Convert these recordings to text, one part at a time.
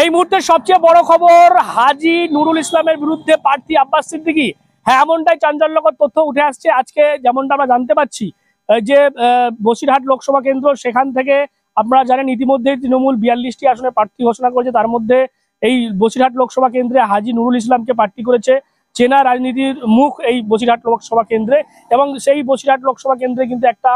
এই মুহূর্তে সবচেয়ে বড় খবর, হাজী নুরুল ইসলামের বিরুদ্ধে প্রার্থী আব্বাস সিদ্দিকী। হ্যাঁ, এমনটাই চাঞ্চল্যকর তথ্য উঠে আসছে আজকে, যেমনটা আমরা জানতে পাচ্ছি যে বসিরহাট লোকসভা কেন্দ্র, সেখান থেকে আপনারা জানেন ইতিমধ্যেই তৃণমূল 42টি আসনে প্রার্থী ঘোষণা করেছে। তার মধ্যে এই বসিরহাট লোকসভা কেন্দ্রে হাজী নুরুল ইসলামকে প্রার্থী করেছে। চেনা রাজনীতির মুখ এই বসিরহাট লোকসভা কেন্দ্রে, এবং সেই বসিরহাট লোকসভা কেন্দ্রে কিন্তু একটা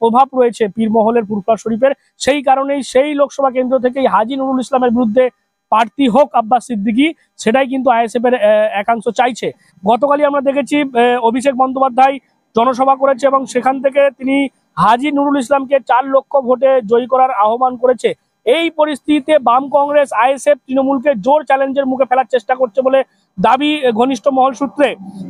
প্রভাব রয়েছে পীরমহলের ফুরফুরা শরীফের। সেই কারণেই সেই লোকসভা কেন্দ্র থেকেই হাজী নুরুল ইসলামের বিরুদ্ধে প্রার্থী হোক আব্বাস সিদ্দিকী, সেটাই কিন্তু আইএসএফ এর একাংশ চাইছে। গতকালই আমরা দেখেছি অভিষেক বন্দ্যোপাধ্যায় জনসভা করেছে এবং সেখান থেকে তিনি হাজী নুরুল ইসলামকে 4 লক্ষ ভোটে জয়ী করার আহ্বান করেছে। এই পরিস্থিতিতে বাম কংগ্রেস, আইএসএফ তৃণমূলকে জোর চ্যালেঞ্জের মুখে ফেলার চেষ্টা করছে বলে দাবি ঘনিষ্ঠ মহল সূত্রে।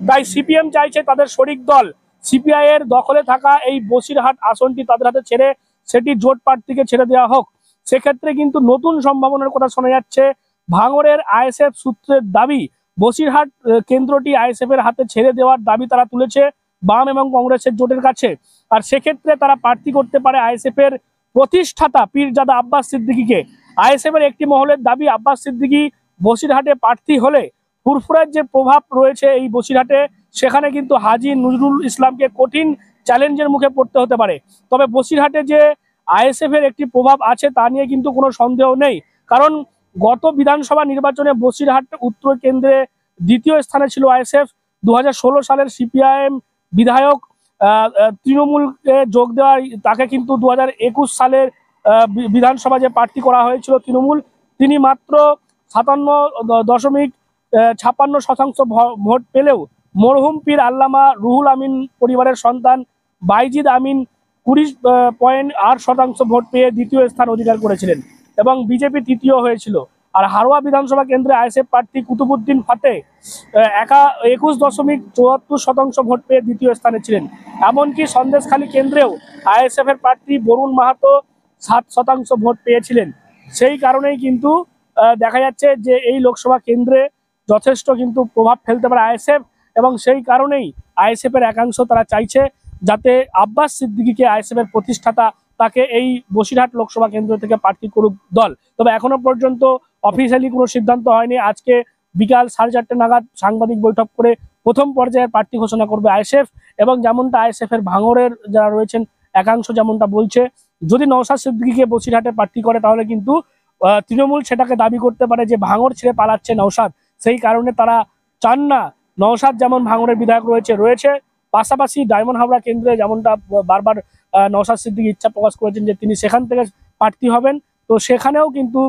তাই সিপিএম চাইছে তাদের শরিক দল সিপিআই এর দখলে থাকা এই বসিরহাট আসনটি তাদের হাতে ছেড়ে সেটি জোট প্রার্থীকে ছেড়ে দেওয়া হোক। সেক্ষেত্রে কিন্তু নতুন সম্ভাবনার কথা শোনা যাচ্ছে। ভাঙড়ের আইএসএফ সূত্রের দাবি, বসিরহাট কেন্দ্রটি আইএসএফ এর হাতে ছেড়ে দেওয়ার দাবি তারা তুলেছে বাম এবং কংগ্রেসের জোটের কাছে। আর সেক্ষেত্রে তারা প্রার্থী করতে পারে আইএসএফ এর প্রতিষ্ঠাতা পীরজাদা আব্বাস সিদ্দিকীকে। আইএসএফ এর একটি মহলের দাবি, আব্বাস সিদ্দিকী বসিরহাটে প্রার্থী হলে ফুরফুরার যে প্রভাব রয়েছে এই বসিরহাটে, সেখানে কিন্তু হাজী নজরুল ইসলামকে কঠিন চ্যালেঞ্জের মুখে পড়তে হতে পারে। তবে বসিরহাটে যে আইএসএফ এর একটি প্রভাব আছে তা নিয়ে কিন্তু কোনো সন্দেহ নেই, কারণ গত বিধানসভা নির্বাচনে বসিরহাট উত্তর কেন্দ্রে দ্বিতীয় স্থানে ছিল আইএসএফ। 2016 সালের সিপিআইএম বিধায়ক তৃণমূলকে যোগ দেওয়ার, তাকে কিন্তু 2021 সালের বিধানসভা যে প্রার্থী করা হয়েছিল তৃণমূল, তিনি মাত্র 57.56% ভোট পেলেও মরহুম পীর আল্লামা রুহুল আমিন পরিবারের সন্তান বাইজিদ আমিন 20.8% ভোট পেয়ে দ্বিতীয় স্থান অধিকার করেছিলেন এবং বিজেপি তৃতীয় হয়েছিল। আর হারোয়া বিধানসভা কেন্দ্রে আইএসএফ প্রার্থী কুতুবুদ্দিন ফাতে 21.74% ভোট পেয়ে দ্বিতীয় স্থানে ছিলেন। এমনকি সন্দেশখালী কেন্দ্রেও আইএসএফ এর প্রার্থী বরুণ মাহাতো 7% ভোট পেয়েছিলেন। সেই কারণেই কিন্তু দেখা যাচ্ছে যে এই লোকসভা কেন্দ্রে যথেষ্ট কিন্তু প্রভাব ফেলতে পারে আইএসএফ, এবং সেই কারণেই আইএসএফ এর একাংশ তারা চাইছে যাতে আব্বাস সিদ্দিকীকে, আইএসএফ এর প্রতিষ্ঠাতা, তাকে এই বসিরহাট লোকসভা কেন্দ্র থেকে প্রার্থী করুক দল। তবে এখনো পর্যন্ত অফিসিয়ালি কোনো সিদ্ধান্ত হয়নি। আজকে বিকাল 4:30 নাগাদ সাংবাদিক বৈঠক করে প্রথম পর্যায়ের প্রার্থী ঘোষণা করবে আইএসএফ। এবং যেমনটা আইএসএফ এর ভাঙড়ের যারা রয়েছেন একাংশ যেমনটা বলছে, যদি নওশাদ সিদ্দিকীকে বসিরহাটে প্রার্থী করে তাহলে কিন্তু তৃণমূল সেটাকে দাবি করতে পারে যে ভাঙড় ছেড়ে পালাচ্ছে নওশাদ। সেই কারণে তারা চান না নওশাদ যেমন ভাঙড়ের বিধায়ক রয়েছে পাশাপাশি ডায়মন্ড হাবড়া কেন্দ্রে যেমনটা বারবার নওশাদ সিদ্দিকী ইচ্ছা প্রকাশ করেছেন যে তিনি সেখান থেকে প্রার্থী হবেন, তো সেখানেও কিন্তু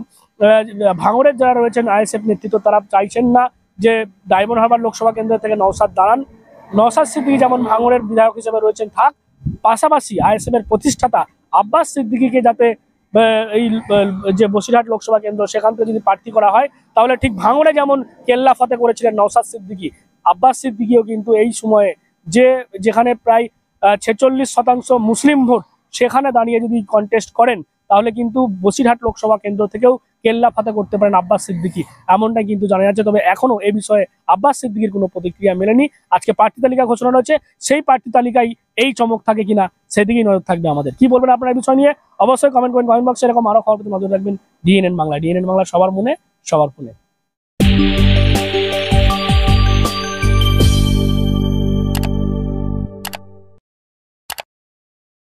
ভাঙড়ের যারা রয়েছেন আইএসএফ নেতৃত্ব তারা চাইছেন না যে ডায়মন্ড হাবড়া লোকসভা কেন্দ্র থেকে নওশাদ দাঁড়ান। নওশাদ সিদ্দিকী যেমন ভাঙড়ের বিধায়ক হিসেবে রয়েছেন থাক, পাশাপাশি আইএসএফ এর প্রতিষ্ঠাতা আব্বাস সিদ্দিকীকে যাতে এই যে বসিরহাট লোকসভা কেন্দ্র সেখান থেকে যদি প্রার্থী করা হয় তাহলে ঠিক ভাঙড়ে যেমন কেল্লা ফাতে করেছিলেন নওশাদ সিদ্দিকী, আব্বাস সিদ্দিকীও কিন্তু এই সময়ে যেখানে প্রায় 46% মুসলিম ভোট, সেখানে দাঁড়িয়ে যদি কন্টেস্ট করেন তাহলে কিন্তু বসিরহাট লোকসভা কেন্দ্র থেকেও কেল্লা ফাতে করতে পারেন আব্বাস সিদ্দিকী, এমনটাই কিন্তু জানা যাচ্ছে। তবে এখনো এ বিষয়ে আব্বাস সিদ্দিকীর কোনো প্রতিক্রিয়া মেলেনি। আজকে প্রার্থী তালিকা ঘোষণা রয়েছে, সেই প্রার্থী তালিকায় এই চমক থাকে কিনা সেদিকেই নজর থাকবে আমাদের। কি বলবেন আপনারা এই বিষয় নিয়ে অবশ্যই কমেন্ট করেন, কমেন্ট বক্সে। এরকম আরো খবর নজর রাখবেন ডিএনএন বাংলা। ডিএনএন বাংলা সবার মনে, সবার ফোনে।